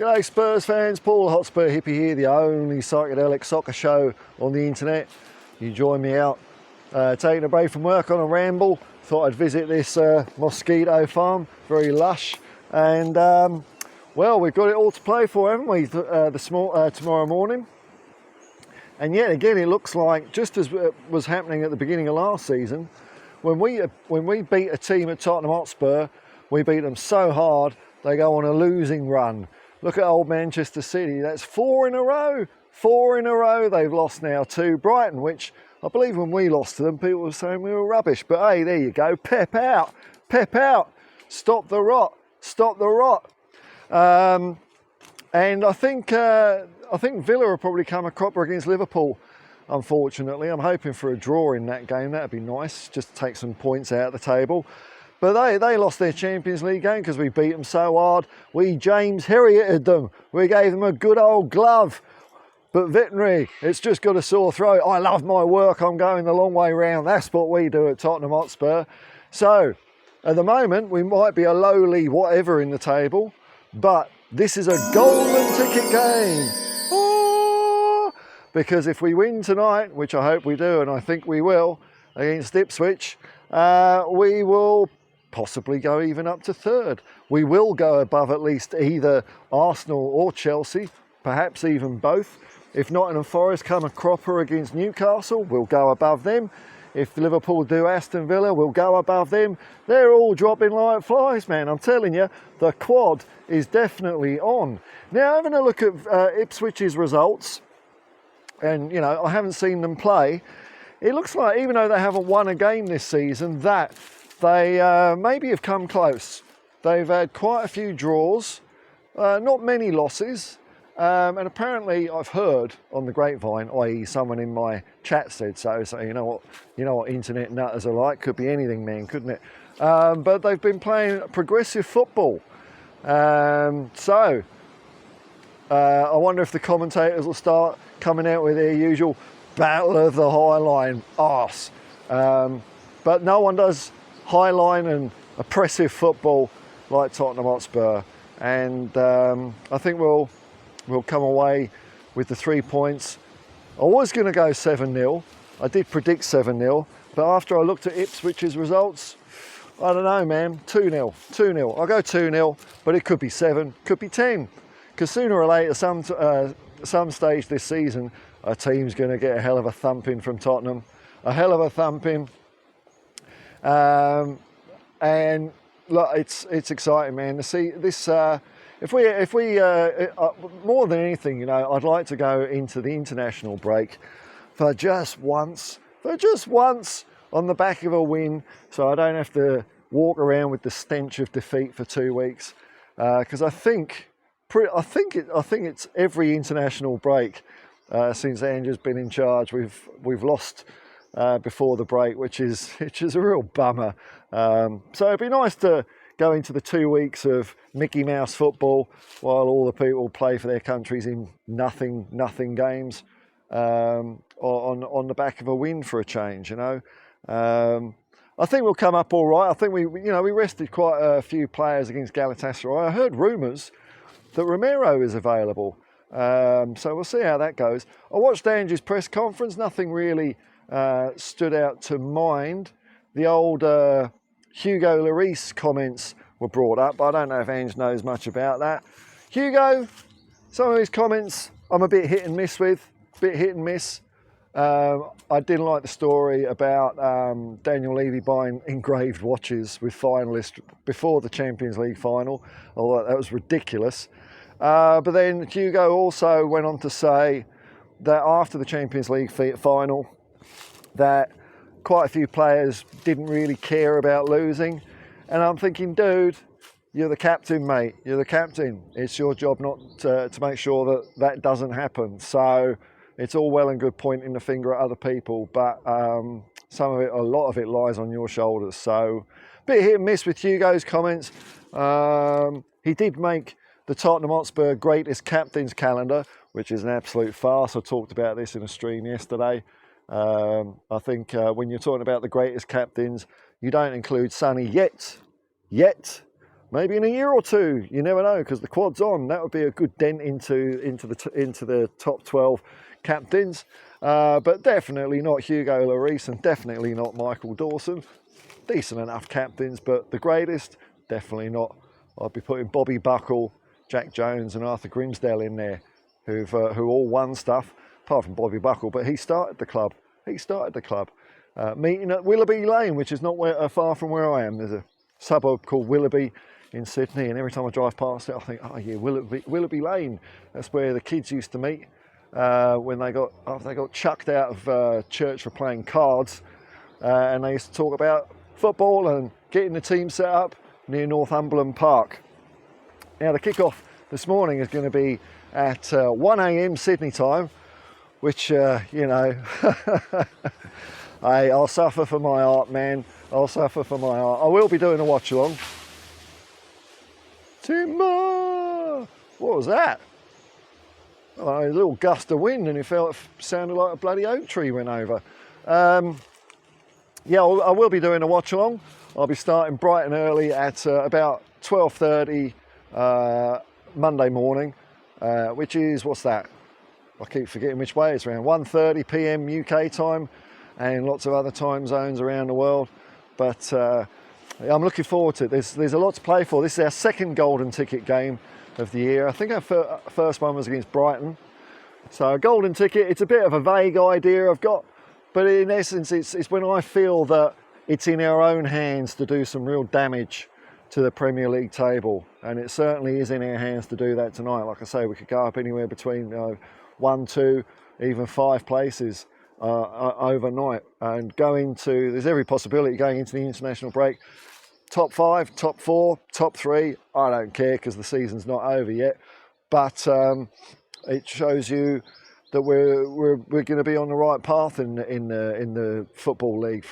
G'day Spurs fans, Paul Hotspur hippie here, the only psychedelic soccer show on the internet. You join me out taking a break from work on a ramble. Thought I'd visit this mosquito farm, very lush, and well, we've got it all to play for, haven't we, tomorrow morning. And yet again, it looks like, just as was happening at the beginning of last season, when we beat a team at Tottenham Hotspur, we beat them so hard they go on a losing run. Look at old Manchester City. That's 4 in a row. 4 in a row they've lost now to Brighton, which I believe when we lost to them, people were saying we were rubbish. But hey, there you go. Pep out. Pep out. Stop the rot. Stop the rot. And I think Villa will probably come a cropper against Liverpool, unfortunately. I'm hoping for a draw in that game. That'd be nice. Just take some points out of the table. But they lost their Champions League game because we beat them so hard. We James Herrieted them. We gave them a good old glove. But veterinary, it's just got a sore throat. I love my work. I'm going the long way round. That's what we do at Tottenham Hotspur. So at the moment, we might be a lowly whatever in the table, but this is a golden ticket game. Oh, because if we win tonight, which I hope we do, and I think we will, against Ipswich, we will possibly go even up to third. We will go above at least either Arsenal or Chelsea, perhaps even both. If Nottingham Forest come a cropper against Newcastle, we'll go above them. If Liverpool do Aston Villa, we'll go above them. They're all dropping like flies, man. I'm telling you, the quad is definitely on. Now, having a look at Ipswich's results, and you know, I haven't seen them play. It looks like, even though they haven't won a game this season, that they maybe have come close. They've had quite a few draws, not many losses, and apparently I've heard on the grapevine, i.e. someone in my chat said so you know what internet nutters are like, could be anything, man, couldn't it? But they've been playing progressive football. So I wonder if the commentators will start coming out with their usual battle of the high line arse. But no one does high line and oppressive football like Tottenham Hotspur. And I think we'll come away with the 3 points. I was going to go 7-0. I did predict 7-0. But after I looked at Ipswich's results, I don't know, man. 2-0. 2-0. I'll go 2-0, but it could be 7, could be 10. Because sooner or later, some stage this season, a team's going to get a hell of a thumping from Tottenham. A hell of a thumping. And look, it's exciting, man, to see this. If we more than anything, you know, I'd like to go into the international break for just once on the back of a win, so I don't have to walk around with the stench of defeat for 2 weeks. Because I think it's every international break since Ange has been in charge, we've lost before the break, which is a real bummer. So it'd be nice to go into the 2 weeks of Mickey Mouse football while all the people play for their countries in nothing games on the back of a win for a change, you know. I think we'll come up all right. I think we rested quite a few players against Galatasaray. I heard rumours that Romero is available. So we'll see how that goes. I watched Ange's press conference. Nothing really stood out to mind. The old Hugo Lloris comments were brought up, but I don't know if Ange knows much about that. Hugo, some of his comments I'm a bit hit and miss with. I didn't like the story about Daniel Levy buying engraved watches with finalists before the Champions League final, although that was ridiculous. But then Hugo also went on to say that after the Champions League final, that quite a few players didn't really care about losing. And I'm thinking, dude, you're the captain, mate. You're the captain. It's your job not to make sure that doesn't happen. So it's all well and good pointing the finger at other people, but a lot of it lies on your shoulders. So a bit hit and miss with Hugo's comments. He did make the Tottenham Hotspur greatest captains calendar, which is an absolute farce. I talked about this in a stream yesterday. I think when you're talking about the greatest captains, you don't include Sonny yet. maybe in a year or two, you never know, because the quad's on. That would be a good dent into the top 12 captains. But definitely not Hugo Lloris and definitely not Michael Dawson. Decent enough captains, but the greatest, definitely not. I'd be putting Bobby Buckle, Jack Jones and Arthur Grimsdale in there, who all won stuff, apart from Bobby Buckle, but he started the club. Meeting at Willoughby Lane, which is not far from where I am. There's a suburb called Willoughby in Sydney, and every time I drive past it, I think, oh yeah, Willoughby Lane. That's where the kids used to meet when after they got chucked out of church for playing cards, and they used to talk about football and getting the team set up near Northumberland Park. Now the kick-off this morning is going to be at 1 a.m. Sydney time, which, you know, I'll suffer for my art, man. I'll suffer for my art. I will be doing a watch-along. Timber! What was that? Oh, a little gust of wind, and it sounded like a bloody oak tree went over. Yeah, I will be doing a watch-along. I'll be starting bright and early at about 12:30 Monday morning, which is, what's that? I keep forgetting which way. It's around 1:30 p.m. UK time, and lots of other time zones around the world. But I'm looking forward to it. There's a lot to play for. This is our second golden ticket game of the year. I think our first one was against Brighton. So a golden ticket, it's a bit of a vague idea I've got, but in essence it's when I feel that it's in our own hands to do some real damage to the Premier League table, and it certainly is in our hands to do that tonight. Like I say, we could go up anywhere between 1, 2, even 5 places overnight, and there's every possibility going into the international break. Top 5, top 4, top 3, I don't care because the season's not over yet, but it shows you that we're going to be on the right path in the Football League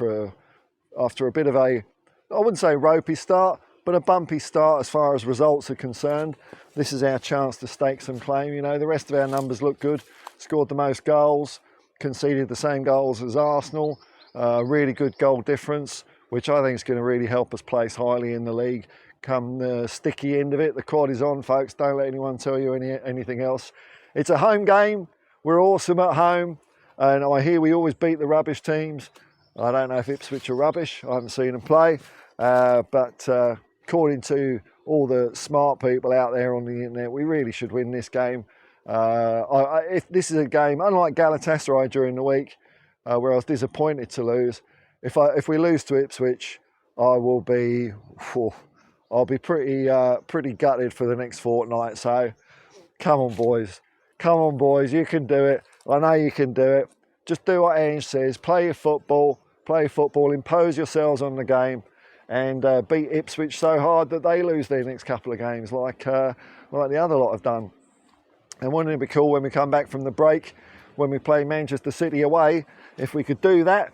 after a bit of I wouldn't say ropey start, but a bumpy start as far as results are concerned. This is our chance to stake some claim. You know, the rest of our numbers look good. Scored the most goals, conceded the same goals as Arsenal. Really good goal difference, which I think is going to really help us place highly in the league come the sticky end of it. The quad is on, folks. Don't let anyone tell you anything else. It's a home game. We're awesome at home, and I hear we always beat the rubbish teams. I don't know if Ipswich are rubbish. I haven't seen them play, but according to all the smart people out there on the internet, we really should win this game. If this is a game, unlike Galatasaray during the week, where I was disappointed to lose, if we lose to Ipswich, I'll be pretty gutted for the next fortnight. So come on, boys, you can do it. I know you can do it. Just do what Ange says. Play your football, impose yourselves on the game, and beat Ipswich so hard that they lose their next couple of games, like the other lot have done. And wouldn't it be cool when we come back from the break, when we play Manchester City away, if we could do that,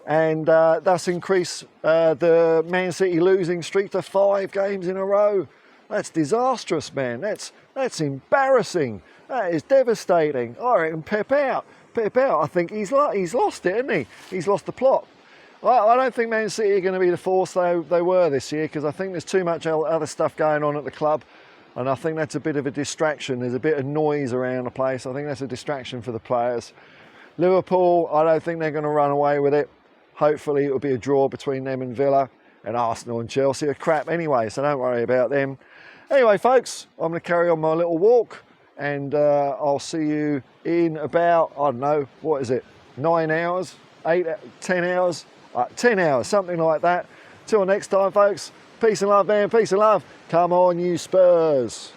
and thus increase the Man City losing streak to 5 games in a row. That's disastrous, man. That's embarrassing. That is devastating. I reckon Pep out. I think he's lost it, hasn't he? He's lost the plot. I don't think Man City are going to be the force they were this year, because I think there's too much other stuff going on at the club, and I think that's a bit of a distraction. There's a bit of noise around the place. I think that's a distraction for the players. Liverpool, I don't think they're going to run away with it. Hopefully it'll be a draw between them and Villa, and Arsenal and Chelsea are crap anyway, so don't worry about them. Anyway, folks, I'm going to carry on my little walk, and I'll see you in about, I don't know, what is it, 9 hours, 10 hours, 10 hours, something like that. Till next time, folks, peace and love, man, peace and love. Come on, you Spurs.